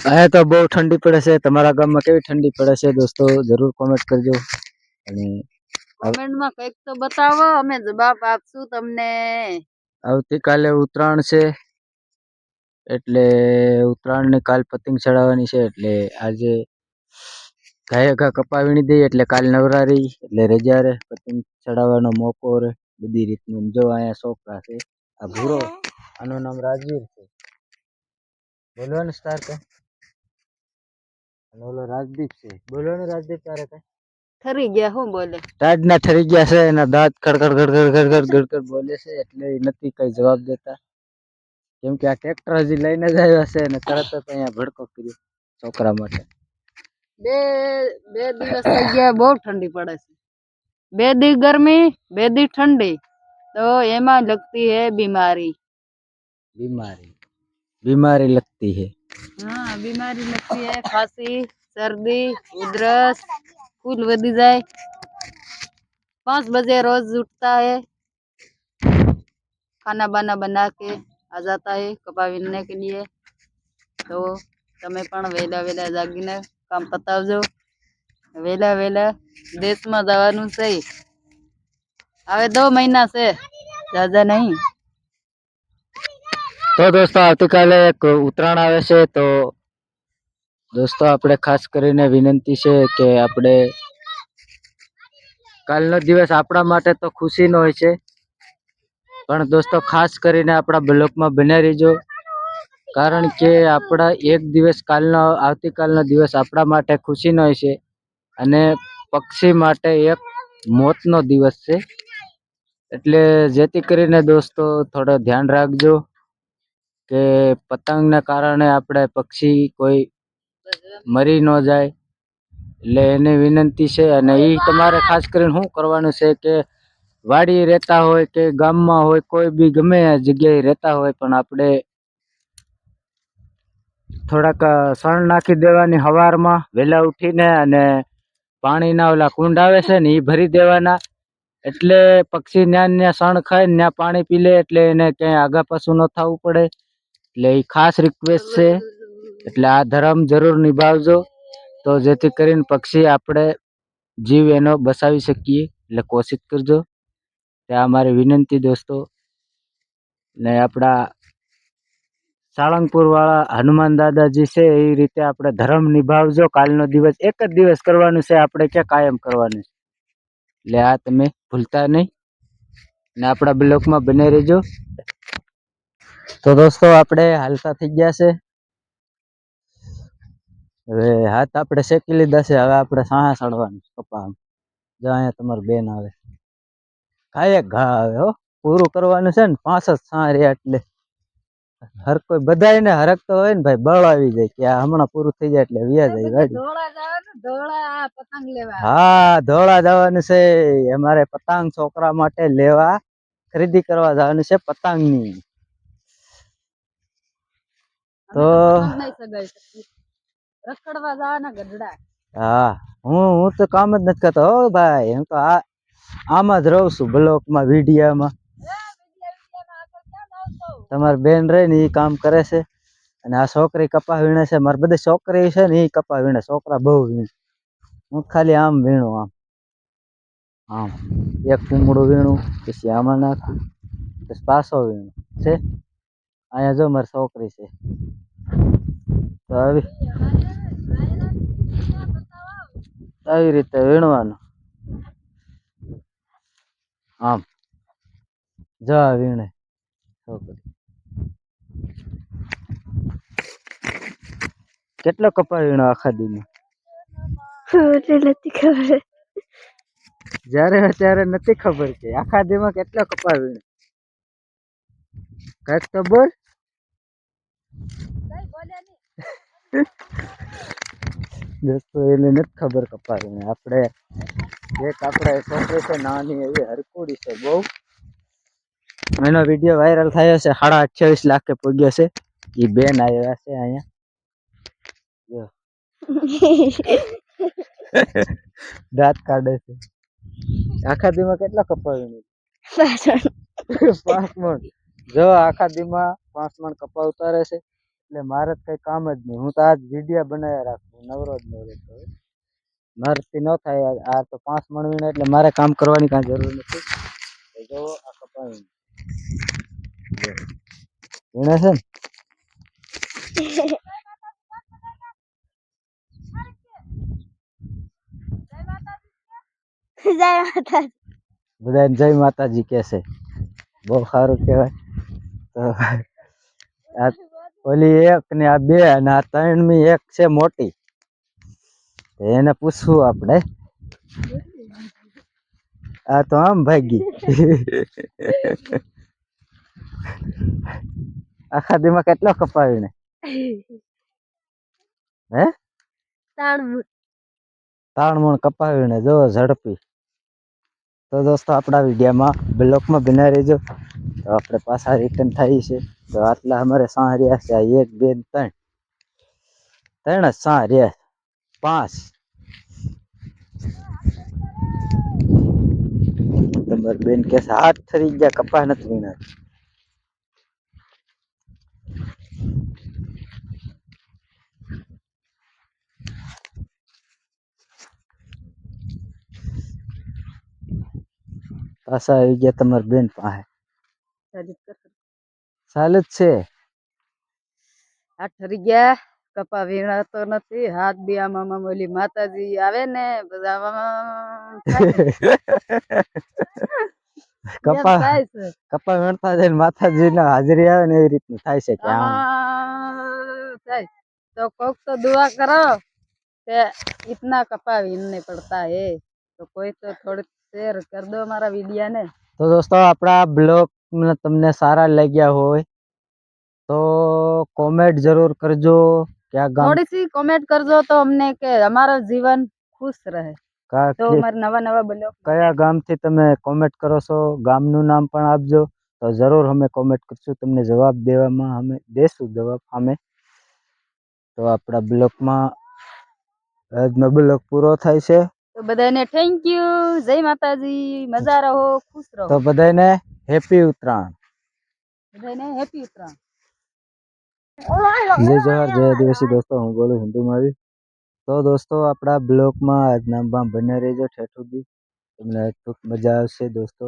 અહીંયા તો બહુ ઠંડી પડે છે. તમારા ગામમાં કેવી ઠંડી પડે છે દોસ્તો જરૂર કોમેન્ટ કરજો. અને કોમેન્ટમાં કંઈક તો બતાવો, અમે જવાબ આપશું તમને. આવતીકાલે ઉત્તરાયણ છે એટલે ઉત્તરાયણની કાલ પતંગ ચડાવવાની છે. એટલે આજે ઘાએ ઘા કપા વીણી દઈએ એટલે કાલ નવરારી એટલે રજા રે, પતંગ ચડાવવાનો મોકો રે બધી રીતનું. જો અહીંયા છોકરા છે. આ ભૂરો, આનું નામ રાજવીર છે. બોલવાનું સ્ટાર કઈ. અને ઓલો રાજદીપ છે. બોલવાનું રાજદીપ તારે કઈ. ઠરી ગયા હું બોલે? ટાઢના ઠરી ગયા છે. એના દાંત ખડખડ ખડખડ ખડખડ ખડખડ બોલે છે એટલે એ નથી કઈ જવાબ દેતા. કેમ કે આ ટ્રેક્ટર હજી લઈને જ આવ્યા છે અને તરત જ અહીંયા ભડકો કર્યો છોકરા માટે. બે દિવસ થઈ ગયા, બહુ ઠંડી પડે છે. 2 દી गर्मी 2 दी ठंडी, तो एमा लगती है बीमारी। बीमारी लगती है। हाँ, बीमारी लगती है, खांसी सर्दी उधरस फूल वधी जाए। 5 बजे रोज उठता है, खाना बाना बना के आ जाता है कपा वीनने के लिए। तो તમે પણ વેલા વેલા જાગીને કામ પતાવજો. વેલા વેલા દેશમાં જવાનું છે. હવે 2 મહિના છે, ज्यादा नहीं. તો દોસ્તો આવતીકાલે એક ઉત્તરાયણ આવે છે. તો દોસ્તો આપણે ખાસ કરીને વિનંતી છે કે આપણે કાલનો દિવસ આપણા માટે તો ખુશીનો હોય છે, પણ દોસ્તો ખાસ કરીને આપણા બ્લોગમાં બન્યા રહેજો. કારણ કે આપણા એક દિવસ આવતીકાલનો દિવસ આપણા માટે ખુશીનો હોય છે અને પક્ષી માટે એક મોતનો દિવસ છે. એટલે જેથી કરીને દોસ્તો થોડો ધ્યાન રાખજો કે પતંગના કારણે આપણે પક્ષી કોઈ મરી ન જાય. એટલે એને વિનંતી છે. અને એ તમારે ખાસ કરીને શું કરવાનું છે કે વાડી રહેતા હોય કે ગામમાં હોય, કોઈ બી ગમે જગ્યાએ રહેતા હોય, પણ આપણે થોડાક સણ નાખી દેવાની સવારમાં વહેલા ઉઠીને. અને પાણીના ઓલા કુંડ આવે છે ને એ ભરી દેવાના. એટલે પક્ષી ત્યાં સણ ખાય ને ત્યાં પાણી પી લે એટલે એને ક્યાંય આગા પાછું ન થવું પડે. એટલે એ ખાસ રિક્વેસ્ટ છે. એટલે આ ધર્મ જરૂર નિભાવજો તો જેથી કરીને પક્ષી આપણે જીવ એનો બચાવી શકીએ. એટલે કોશિશ કરજો. ત્યાં અમારી વિનંતી દોસ્તો. ને આપણા સાળંગપુર વાળા હનુમાન દાદાજી છે એ રીતે આપણે ધર્મ નિભાવજો. કાલનો દિવસ એક જ દિવસ કરવાનું છે, આપણે ક્યાં કાયમ કરવાનું છે. એટલે આ તમે ભૂલતા નહીં ને આપણા બ્લોગમાં બને રહેજો. તો દોસ્તો આપણે હાલતા થઈ ગયા છે. હવે હાથ આપણે શેકી લીધા છે. હવે આપણે સાણા સડવાનું કપા. જો અહીંયા તમારું બેન આવે, કાંઈ ઘા આવે હો. પૂરું કરવાનું છે ને 5 જ સાણા રહ્યા. એટલે હર કોઈ બધાય ને હરક તો હોય ને ભાઈ, બળ આવી જાય કે આ હમણાં પૂરું થઈ જાય એટલે વ્યા જાય ગાડી. હા, ધોળા જવાનું છે અમારે પતંગ છોકરા માટે લેવા, ખરીદી કરવા જવાનું છે પતંગની. તો રખડવા જવાના ગઢડા. હા, હું તો કામ જ નથી કરતો હો ભાઈ. હું તો આમાં જ રહું છું, બ્લોકમાં, વિડીયામાં. તમારી બેન રહી ને એ કામ કરે છે અને આ છોકરી કપા વીણે છે. મારે બધી છોકરી છે ને એ કપા વીણે, છોકરા બહુ વીણે. હું ખાલી આમ વીણું, આમ એક કુમડું વીણું, પછી આમાં નાખું, પછી પાછો વીણું છે. અહીંયા જો મારી છોકરી છે. તો આવી રીતે વીણવાનું. આમ જો વીણે છોકરી. કેટલો કપા વીણો આખા દીમાં? નથી ખબર. જ્યારે ત્યારે નથી ખબર કે આખા દીમાં કેટલો કપા વીણે? કઈક તો બોલ. દોસ્તો એને નથી ખબર કપા વીણે. આપણે છોકરી છે નાની એવી હરકુડી છે બહુ. એનો વિડીયો વાયરલ થયો છે, 28.5 લાખ પહોંચ્યો છે. એ બેન આવ્યા છે અહીંયા. દાંત કાઢે છે. આખા દીમાં કેટલા કપા વીણે? 5 મણ. જો આખા દીમાં 5 મણ કપા ઉતારે છે. એટલે મારે કઈ કામ જ નહીં. હું તો આજ વિડીયો બનાવ્યા રાખું, નવરો જ નવરો તો મારથી ન થાય. આ તો 5 મણ વીણે એટલે મારે કામ કરવાની કાંઈ જરૂર નથી. જો આ કપા વીણે છે ને બધાને જય માતાજી કે છે. બહુ સારું કહેવાય. તો આ ઓલી 1 ને આ 2 અને આ 3મી એક છે મોટી, એને પૂછવું આપણે. આ તો આમ ભાગી. આખા દીમાં કેટલો કપાવીને હે 3 મણ કપાવીને જો ઝડપી. તો દોસ્તો આપણા વિડીયોમાં બ્લોકમાં બના રહેજો. તો આપણે પાછા રિટર્ન થઈ છે. તો આટલા અમારે સાં રહ્યા છે. 1 2 3 3 જ સાં રહ્યા, 5 તમારી બેન કે હાથ થરી ગયા કપા નથી વીણા. પાછા આવી ગયા તમારી બેન પાસે. ચાલુ જ છે. આ ઠરી ગયા કપા વીણાતો નથી. હાથ બી આમાં ઓલી માતાજી આવે ને બધા કપા કપા વીણતા જઈને માતાજીના હાજરી આવે ને એવી રીતનું થાય છે કે આમ થાય. તો કોક તો દુઆ કરો કે इतना कपा वीणने पड़ता है, तो कोई तो थोड़ी शेयर कर दो हमारा वीडियो ने. તો દોસ્તો આપણા બ્લોગ તમને સારા લાગ્યા હોય તો કોમેન્ટ જરૂર કરજો. क्या गाम थोड़ी सी कमेंट करजो तो हमने के हमारा जीवन खुश रहे. તો અમારે નવા નવા બ્લોગ કયા ગામથી તમે કોમેન્ટ કરો છો, ગામનું નામ પણ આપજો. તો જરૂર અમે કોમેન્ટ કરશું, તમને જવાબ દેવામાં અમે દેશું જવાબ અમે. તો આપણા બ્લોગમાં આજનો બ્લોગ પૂરો થાય છે. તો બધાને થેન્ક યુ. જય માતાજી. મજા રહો, ખુશ રહો. તો બધાને હેપી ઉત્તરાયણ. બધાને હેપી ઉત્તરાયણ. જય જોહાર, જય આદિવાસી. દોસ્તો હું બોલું હિન્દુમાં આવી. તો દોસ્તો આપણા બ્લોગમાં આજના બને રહેજો ઠેઠ સુધી, તમને ખૂબ મજા આવશે દોસ્તો.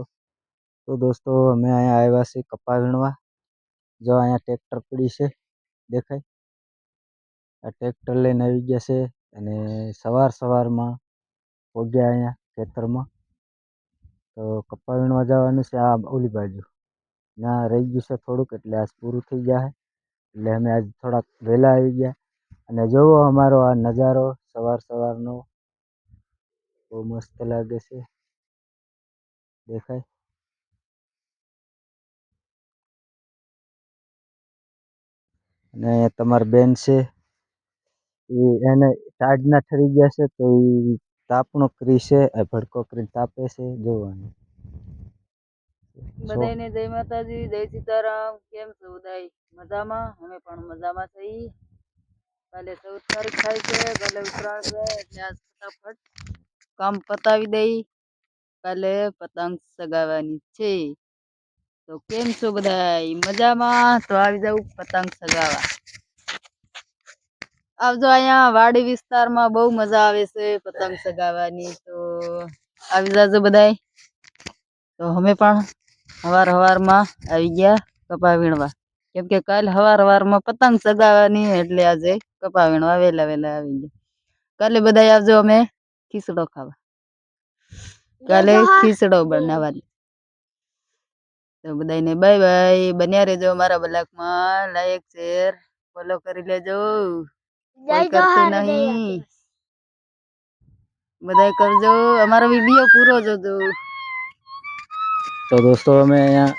તો દોસ્તો અમે અહીંયા આવ્યા છીએ કપા વીણવા. જો અહીંયા ટ્રેક્ટર પડી છે દેખાય, આ ટ્રેક્ટર લઈને આવી ગયા છે. અને સવારમાં પહોંચ્યા અહીંયા ખેતરમાં. તો કપા વીણવા જવાનું છે આ ઓલી બાજુ. ત્યાં રહી ગયું છે થોડુંક, એટલે આજ પૂરું થઈ જાય. એટલે અમે આજ થોડાક વહેલા આવી ગયા. અને જોવો અમારો આ નજારો સવારનો બહુ મસ્ત લાગે છે, દેખાય. અને તમારી બેન છે એને ટાઢના ઠરી ગયા છે, તો એ તાપણો કરી છે, ભડકો કરીને તાપે છે. જોવાનું બધાને જય માતાજી, જય સીતારામ. કેમ છો બધાય? મજામાં? અમે પણ મજામાં છીએ. કાલે 14 તારીખ થાય છે, કાલે ઉત્તરાયણ છે, એટલે આજ ફટાફટ કામ પતાવી દઈ. કાલે પતંગ સગાવવાની છે. તો કેમ છો બધાય? મજામાં? તો આવી જાવ પતંગ સગાવા. આવજો. અહીંયા વાડી વિસ્તારમાં બહુ મજા આવે છે પતંગ સગાવવાની. તો આવી જાજો બધાય. તો અમે પણ હવારમાં આવી ગયા કપા વીણવા, કેમ કે કાલે હવારમાં પતંગ સગાવવાની, એટલે આજે કપા વીણવા વેલા આવી ગયા. કાલે બધા આવજો, અમે ખીચડો ખાવા. કાલે ખીચડો બનાવવાની. તો બધાને બાય બાય. બન્યા રહેજો અમારા બ્લોગમાં. લાઈક શેર ફોલો કરી લેજો. કોઈ કરતું નહીં, બધાય કરજો. અમારો વિડીયો પૂરો જોજો. તો દોસ્તો અમે અહીંયા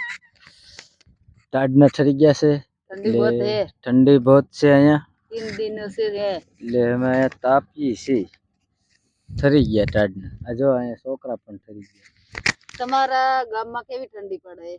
ટાઢના ઠરી ગયા છે. ઠંડી બહુ છે અહીંયા. 3 દિનો से है, એટલે અમે અહીંયા તાપીએ છીએ. ઠરી ગયા ટાઢના. આ જો અહીંયા છોકરા પણ ઠરી ગયા. તમારા ગામમાં કેવી ઠંડી પડે?